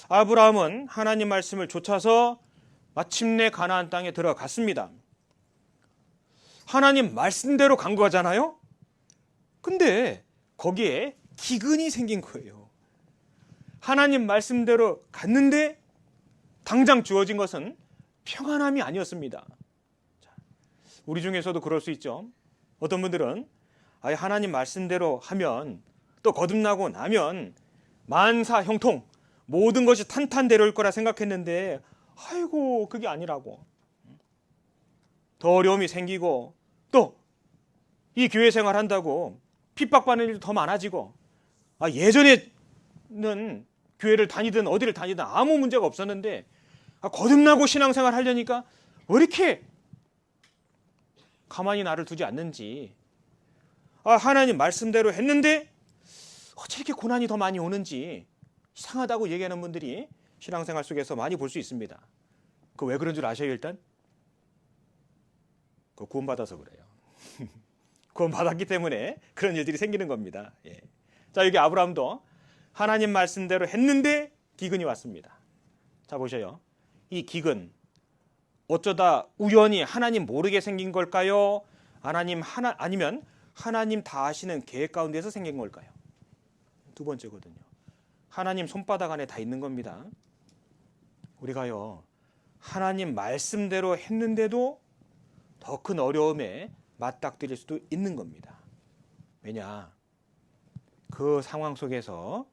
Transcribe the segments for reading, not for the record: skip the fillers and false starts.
아브라함은 하나님 말씀을 좇아서 마침내 가나안 땅에 들어갔습니다. 하나님 말씀대로 간 거잖아요. 근데 거기에 기근이 생긴 거예요. 하나님 말씀대로 갔는데 당장 주어진 것은 평안함이 아니었습니다. 우리 중에서도 그럴 수 있죠. 어떤 분들은 하나님 말씀대로 하면 또 거듭나고 나면 만사 형통, 모든 것이 탄탄대로일 거라 생각했는데 아이고 그게 아니라고. 더 어려움이 생기고 또 이 교회 생활한다고 핍박받는 일도 더 많아지고 예전에는 교회를 다니든 어디를 다니든 아무 문제가 없었는데 거듭나고 신앙생활 하려니까 왜 이렇게 가만히 나를 두지 않는지, 하나님 말씀대로 했는데 어째 이렇게 고난이 더 많이 오는지 이상하다고 얘기하는 분들이 신앙생활 속에서 많이 볼 수 있습니다. 그 왜 그런 줄 아셔요? 일단 그 구원받아서 그래요. 구원받았기 때문에 그런 일들이 생기는 겁니다. 자, 여기 아브라함도 하나님 말씀대로 했는데 기근이 왔습니다. 자, 보셔요. 이 기근 어쩌다 우연히 하나님 모르게 생긴 걸까요? 아니면 하나님 다 아시는 계획 가운데서 생긴 걸까요? 두 번째거든요. 하나님 손바닥 안에 다 있는 겁니다. 우리가요, 하나님 말씀대로 했는데도 더 큰 어려움에 맞닥뜨릴 수도 있는 겁니다. 왜냐? 그 상황 속에서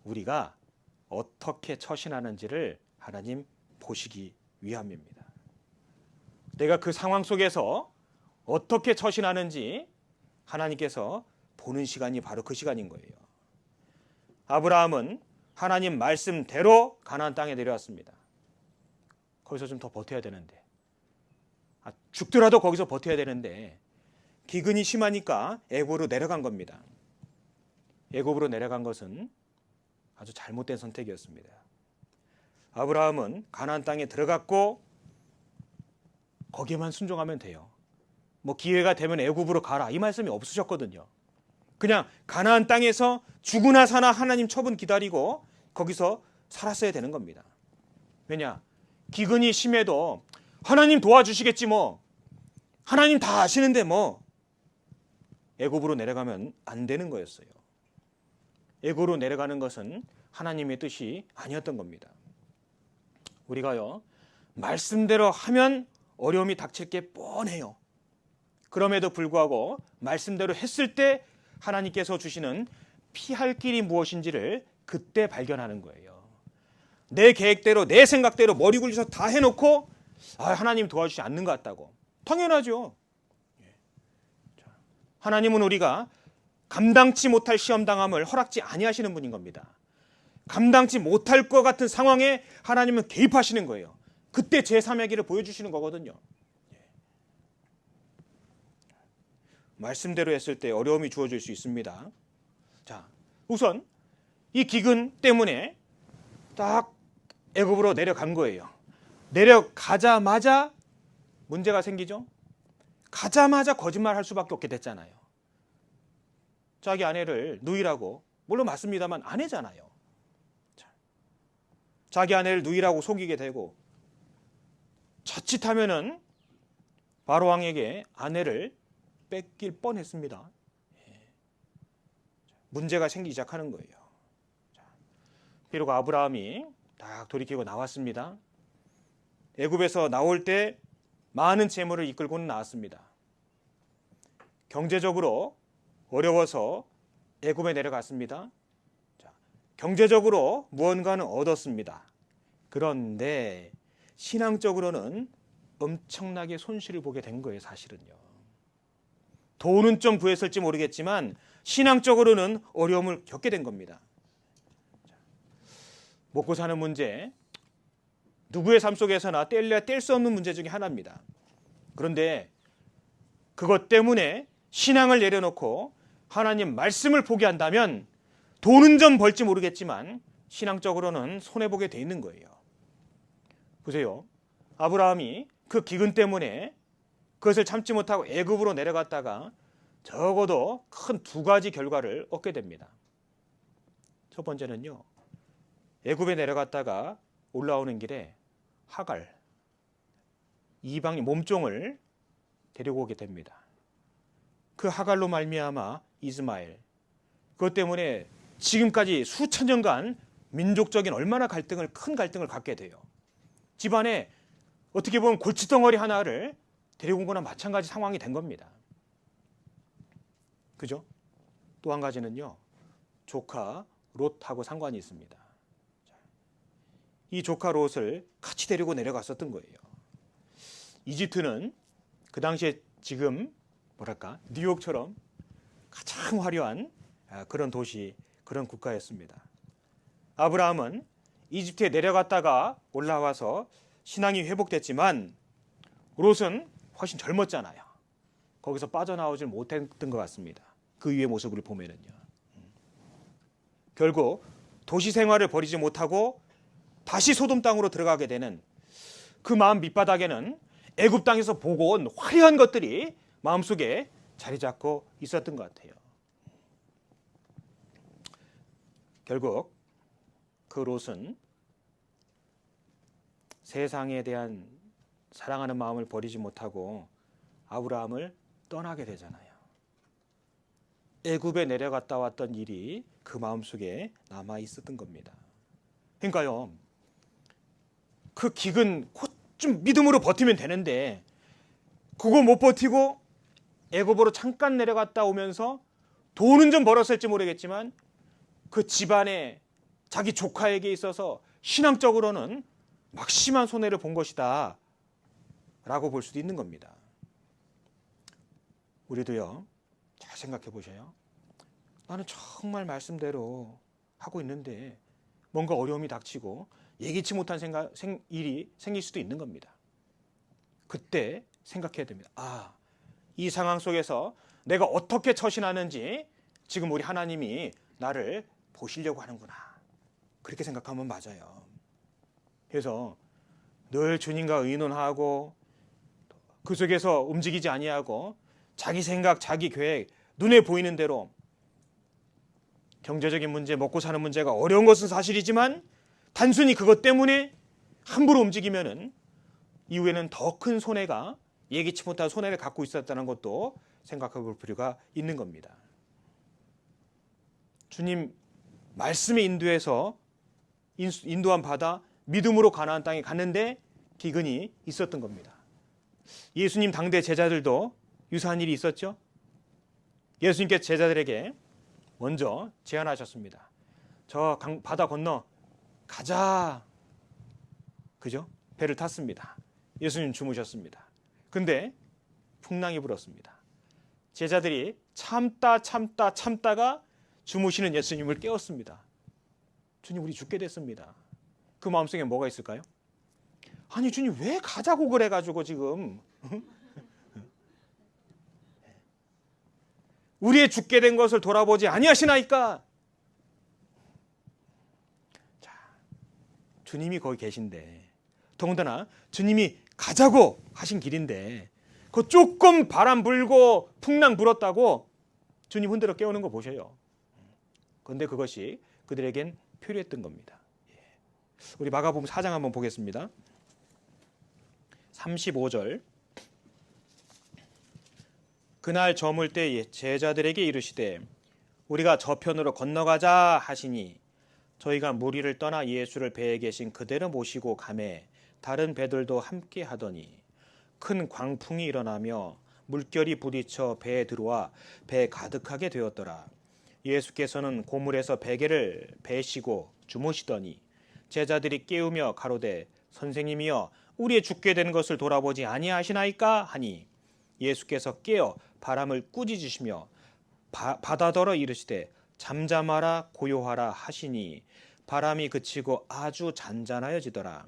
우리가 어떻게 처신하는지를 하나님 보시기 위함입니다. 내가 그 상황 속에서 어떻게 처신하는지 하나님께서 보는 시간이 바로 그 시간인 거예요. 아브라함은 하나님 말씀대로 가나안 땅에 내려왔습니다. 거기서 좀 더 버텨야 되는데, 죽더라도 거기서 버텨야 되는데 기근이 심하니까 애굽으로 내려간 겁니다. 애굽으로 내려간 것은 아주 잘못된 선택이었습니다. 아브라함은 가나안 땅에 들어갔고 거기에만 순종하면 돼요. 기회가 되면 애굽으로 가라 이 말씀이 없으셨거든요. 그냥 가나안 땅에서 죽으나 사나 하나님 처분 기다리고 거기서 살았어야 되는 겁니다. 왜냐? 기근이 심해도 하나님 도와주시겠지 하나님 다 아시는데 애굽으로 내려가면 안 되는 거였어요. 애굽으로 내려가는 것은 하나님의 뜻이 아니었던 겁니다. 우리가요, 말씀대로 하면 어려움이 닥칠 게 뻔해요. 그럼에도 불구하고 말씀대로 했을 때 하나님께서 주시는 피할 길이 무엇인지를 그때 발견하는 거예요. 내 계획대로 내 생각대로 머리 굴려서 다 해놓고 하나님 도와주지 않는 것 같다고. 당연하죠. 하나님은 우리가 감당치 못할 시험당함을 허락지 아니하시는 분인 겁니다. 감당치 못할 것 같은 상황에 하나님은 개입하시는 거예요. 그때 제3의 길을 보여주시는 거거든요. 말씀대로 했을 때 어려움이 주어질 수 있습니다. 자, 우선 이 기근 때문에 딱 애굽으로 내려간 거예요. 내려가자마자 문제가 생기죠. 가자마자 거짓말할 수밖에 없게 됐잖아요. 자기 아내를 누이라고, 물론 맞습니다만 아내잖아요. 자기 아내를 누이라고 속이게 되고 자칫하면은 바로 왕에게 아내를 뺏길 뻔했습니다. 문제가 생기기 시작하는 거예요. 비록 아브라함이 딱 돌이키고 나왔습니다. 애굽에서 나올 때 많은 재물을 이끌고는 나왔습니다. 경제적으로 어려워서 애굽에 내려갔습니다. 경제적으로 무언가는 얻었습니다. 그런데 신앙적으로는 엄청나게 손실을 보게 된 거예요, 사실은요. 돈은 좀 구했을지 모르겠지만 신앙적으로는 어려움을 겪게 된 겁니다. 먹고 사는 문제, 누구의 삶 속에서나 뗄래야 뗄 수 없는 문제 중에 하나입니다. 그런데 그것 때문에 신앙을 내려놓고 하나님 말씀을 포기한다면 돈은 좀 벌지 모르겠지만 신앙적으로는 손해보게 돼 있는 거예요. 보세요. 아브라함이 그 기근 때문에 그것을 참지 못하고 애굽으로 내려갔다가 적어도 큰 두 가지 결과를 얻게 됩니다. 첫 번째는요, 애굽에 내려갔다가 올라오는 길에 하갈, 이방인 몸종을 데리고 오게 됩니다. 그 하갈로 말미암아 이스마엘, 그것 때문에 지금까지 수천 년간 민족적인 얼마나 큰 갈등을 갖게 돼요. 집안에 어떻게 보면 골칫덩어리 하나를 데리고 온 거나 마찬가지 상황이 된 겁니다. 그죠? 또 한 가지는요, 조카 롯하고 상관이 있습니다. 이 조카 롯을 같이 데리고 내려갔었던 거예요. 이집트는 그 당시에 지금 뉴욕처럼 가장 화려한 그런 도시, 그런 국가였습니다. 아브라함은 이집트에 내려갔다가 올라와서 신앙이 회복됐지만 롯은 훨씬 젊었잖아요. 거기서 빠져나오질 못했던 것 같습니다. 그 위의 모습을 보면은요. 결국 도시 생활을 버리지 못하고 다시 소돔 땅으로 들어가게 되는 그 마음 밑바닥에는 애굽 땅에서 보고 온 화려한 것들이 마음속에 자리 잡고 있었던 것 같아요. 결국 그 롯은 세상에 대한 사랑하는 마음을 버리지 못하고 아브라함을 떠나게 되잖아요. 애굽에 내려갔다 왔던 일이 그 마음속에 남아 있었던 겁니다. 그러니까요, 그 기근 곧 좀 믿음으로 버티면 되는데 그거 못 버티고 애굽으로 잠깐 내려갔다 오면서 돈은 좀 벌었을지 모르겠지만 그 집안에 자기 조카에게 있어서 신앙적으로는 막심한 손해를 본 것이다 라고 볼 수도 있는 겁니다. 우리도요, 잘 생각해 보세요. 나는 정말 말씀대로 하고 있는데 뭔가 어려움이 닥치고 예기치 못한 일이 생길 수도 있는 겁니다. 그때 생각해야 됩니다. 이 상황 속에서 내가 어떻게 처신하는지 지금 우리 하나님이 나를 보시려고 하는구나. 그렇게 생각하면 맞아요. 그래서 늘 주님과 의논하고 그 속에서 움직이지 아니하고 자기 생각, 자기 계획, 눈에 보이는 대로 경제적인 문제, 먹고 사는 문제가 어려운 것은 사실이지만 단순히 그것 때문에 함부로 움직이면은 이후에는 더 큰 손해가, 예기치 못한 손해를 갖고 있었다는 것도 생각해 볼 필요가 있는 겁니다. 주님 말씀의 인도에서 인도함 받아 믿음으로 가나안 땅에 갔는데 기근이 있었던 겁니다. 예수님 당대 제자들도 유사한 일이 있었죠. 예수님께서 제자들에게 먼저 제안하셨습니다. 저 바다 건너 가자. 그죠? 배를 탔습니다. 예수님 주무셨습니다. 근데 풍랑이 불었습니다. 제자들이 참다가 주무시는 예수님을 깨웠습니다. 주님, 우리 죽게 됐습니다. 그 마음속에 뭐가 있을까요? 아니, 주님 왜 가자고 그래가지고 지금 우리의 죽게 된 것을 돌아보지 아니하시나이까? 자, 주님이 거기 계신데, 더군다나 주님이 가자고 하신 길인데 그 조금 바람 불고 풍랑 불었다고 주님 흔들어 깨우는 거 보셔요. 그런데 그것이 그들에겐 필요했던 겁니다. 우리 마가복음 4장 한번 보겠습니다. 35절. 그날 저물 때 제자들에게 이르시되 우리가 저편으로 건너가자 하시니 저희가 무리를 떠나 예수를 배에 계신 그대로 모시고 가매 다른 배들도 함께 하더니 큰 광풍이 일어나며 물결이 부딪혀 배에 들어와 배 가득하게 되었더라. 예수께서는 고물에서 베개를 베시고 주무시더니 제자들이 깨우며 가로되 선생님이여 우리의 죽게 된 것을 돌아보지 아니하시나이까 하니 예수께서 깨어 바람을 꾸짖으시며 바다더러 이르시되 잠잠하라 고요하라 하시니 바람이 그치고 아주 잔잔하여지더라.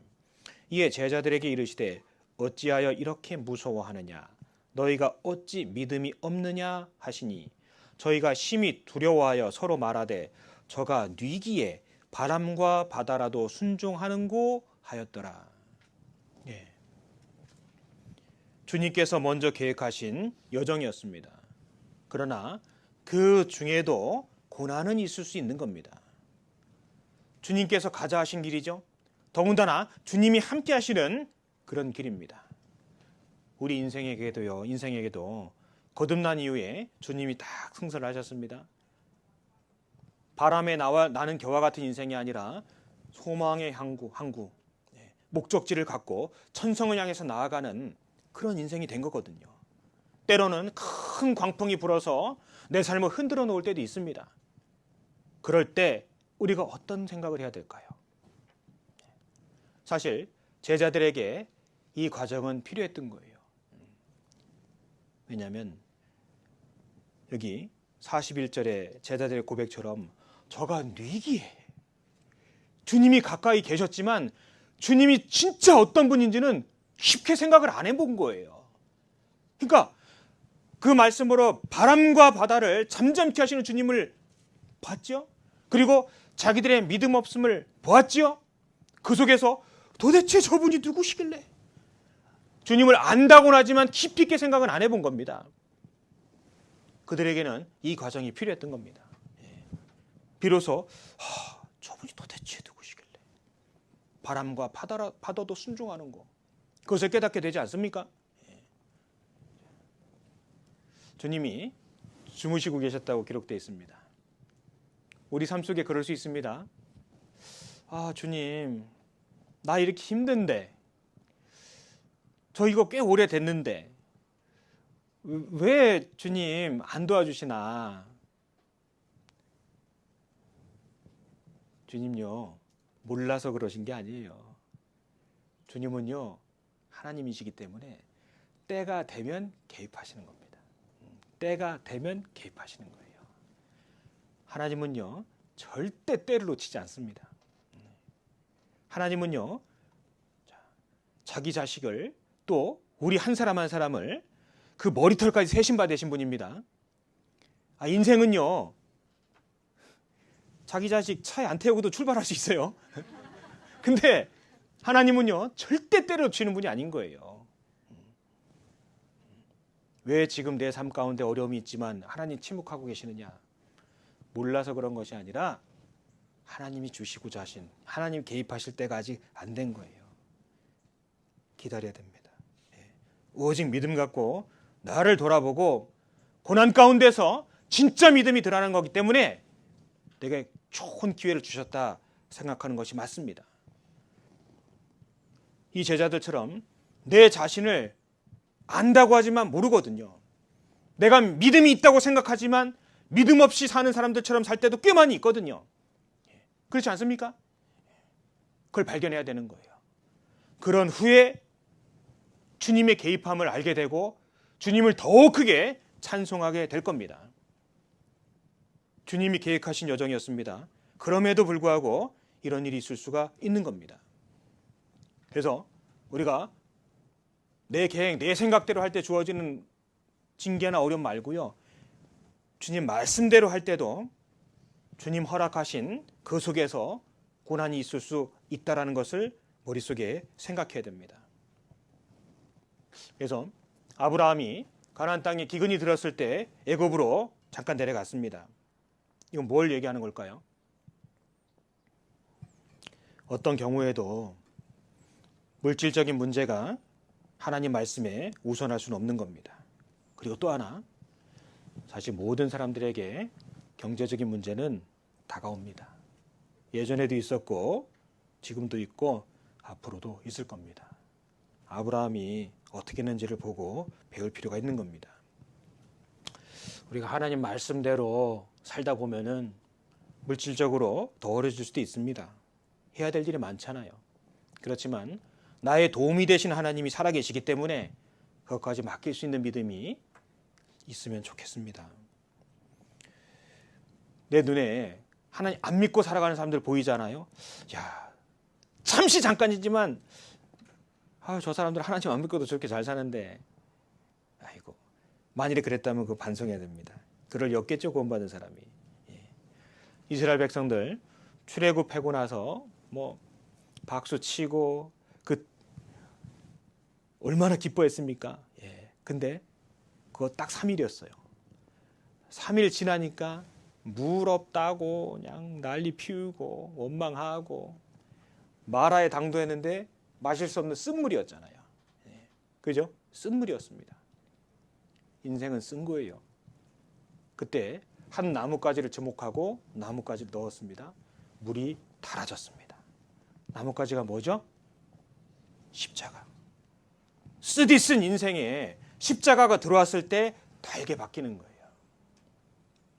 이에 제자들에게 이르시되 어찌하여 이렇게 무서워하느냐 너희가 어찌 믿음이 없느냐 하시니 저희가 심히 두려워하여 서로 말하되 저가 뉘기에 바람과 바다라도 순종하는고 하였더라. 예. 주님께서 먼저 계획하신 여정이었습니다. 그러나 그 중에도 고난은 있을 수 있는 겁니다. 주님께서 가자 하신 길이죠. 더군다나 주님이 함께 하시는 그런 길입니다. 우리 인생에게도 거듭난 이후에 주님이 딱 승선을 하셨습니다. 바람에 나는 겨와 같은 인생이 아니라 소망의 항구, 목적지를 갖고 천성을 향해서 나아가는 그런 인생이 된 거거든요. 때로는 큰 광풍이 불어서 내 삶을 흔들어 놓을 때도 있습니다. 그럴 때 우리가 어떤 생각을 해야 될까요? 사실 제자들에게 이 과정은 필요했던 거예요. 왜냐하면 여기 41절의 제자들의 고백처럼 저가 뉘기에 주님이 가까이 계셨지만 주님이 진짜 어떤 분인지는 쉽게 생각을 안 해본 거예요. 그러니까 그 말씀으로 바람과 바다를 잠잠케 하시는 주님을 봤죠. 그리고 자기들의 믿음 없음을 보았지요. 그 속에서 도대체 저분이 누구시길래? 주님을 안다고는 하지만 깊이 있게 생각은 안 해본 겁니다. 그들에게는 이 과정이 필요했던 겁니다. 비로소 저분이 도대체 누구시길래? 바람과 파도도 순종하는 거. 그것을 깨닫게 되지 않습니까? 주님이 주무시고 계셨다고 기록되어 있습니다. 우리 삶 속에 그럴 수 있습니다. 주님, 나 이렇게 힘든데, 저 이거 꽤 오래 됐는데 왜 주님 안 도와주시나? 주님요, 몰라서 그러신 게 아니에요. 주님은요, 하나님이시기 때문에 때가 되면 개입하시는 겁니다. 때가 되면 개입하시는 거예요. 하나님은요, 절대 때를 놓치지 않습니다. 하나님은요, 자기 자식을 또 우리 한 사람 한 사람을 그 머리털까지 세신 바 되신 분입니다. 인생은요, 자기 자식 차에 안 태우고도 출발할 수 있어요. 근데 하나님은요, 절대 때를 놓치는 분이 아닌 거예요. 왜 지금 내 삶 가운데 어려움이 있지만 하나님 침묵하고 계시느냐? 몰라서 그런 것이 아니라 하나님이 주시고자 하신, 하나님 개입하실 때가 아직 안 된 거예요. 기다려야 됩니다. 오직 믿음 갖고 나를 돌아보고 고난 가운데서 진짜 믿음이 드러나는 거기 때문에 내게 좋은 기회를 주셨다 생각하는 것이 맞습니다. 이 제자들처럼 내 자신을 안다고 하지만 모르거든요. 내가 믿음이 있다고 생각하지만 믿음 없이 사는 사람들처럼 살 때도 꽤 많이 있거든요. 그렇지 않습니까? 그걸 발견해야 되는 거예요. 그런 후에 주님의 개입함을 알게 되고 주님을 더욱 크게 찬송하게 될 겁니다. 주님이 계획하신 여정이었습니다. 그럼에도 불구하고 이런 일이 있을 수가 있는 겁니다. 그래서 우리가 내 계획, 내 생각대로 할 때 주어지는 징계나 어려움 말고요, 주님 말씀대로 할 때도 주님 허락하신 그 속에서 고난이 있을 수 있다는 것을 머릿속에 생각해야 됩니다. 그래서 아브라함이 가나안 땅에 기근이 들었을 때 애굽으로 잠깐 내려갔습니다. 이건 뭘 얘기하는 걸까요? 어떤 경우에도 물질적인 문제가 하나님 말씀에 우선할 수는 없는 겁니다. 그리고 또 하나, 사실 모든 사람들에게 경제적인 문제는 다가옵니다. 예전에도 있었고 지금도 있고 앞으로도 있을 겁니다. 아브라함이 어떻게 했는지를 보고 배울 필요가 있는 겁니다. 우리가 하나님 말씀대로 살다 보면은 물질적으로 더 어려질 수도 있습니다. 해야 될 일이 많잖아요. 그렇지만 나의 도움이 되신 하나님이 살아계시기 때문에 그것까지 맡길 수 있는 믿음이 있으면 좋겠습니다. 내 눈에 하나님 안 믿고 살아가는 사람들 보이잖아요. 잠시 잠깐이지만 저 사람들 하나님 안 믿고도 저렇게 잘 사는데, 아이고, 만일에 그랬다면 그거 반성해야 됩니다. 그를 였겠죠, 구원받은 사람이. 이스라엘 백성들 출애굽하고 나서 박수 치고 얼마나 기뻐했습니까? 근데 그거 딱 3일이었어요. 3일 지나니까 물 없다고 그냥 난리 피우고 원망하고 마라에 당도했는데 마실 수 없는 쓴물이었잖아요. 그죠? 쓴물이었습니다. 인생은 쓴 거예요. 그때 한 나뭇가지를 주목하고 나뭇가지를 넣었습니다. 물이 달아졌습니다. 나뭇가지가 뭐죠? 십자가. 쓰디 쓴 인생에 십자가가 들어왔을 때 달게 바뀌는 거예요.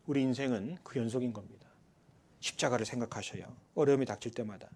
우리 인생은 그 연속인 겁니다. 십자가를 생각하셔요. 어려움이 닥칠 때마다.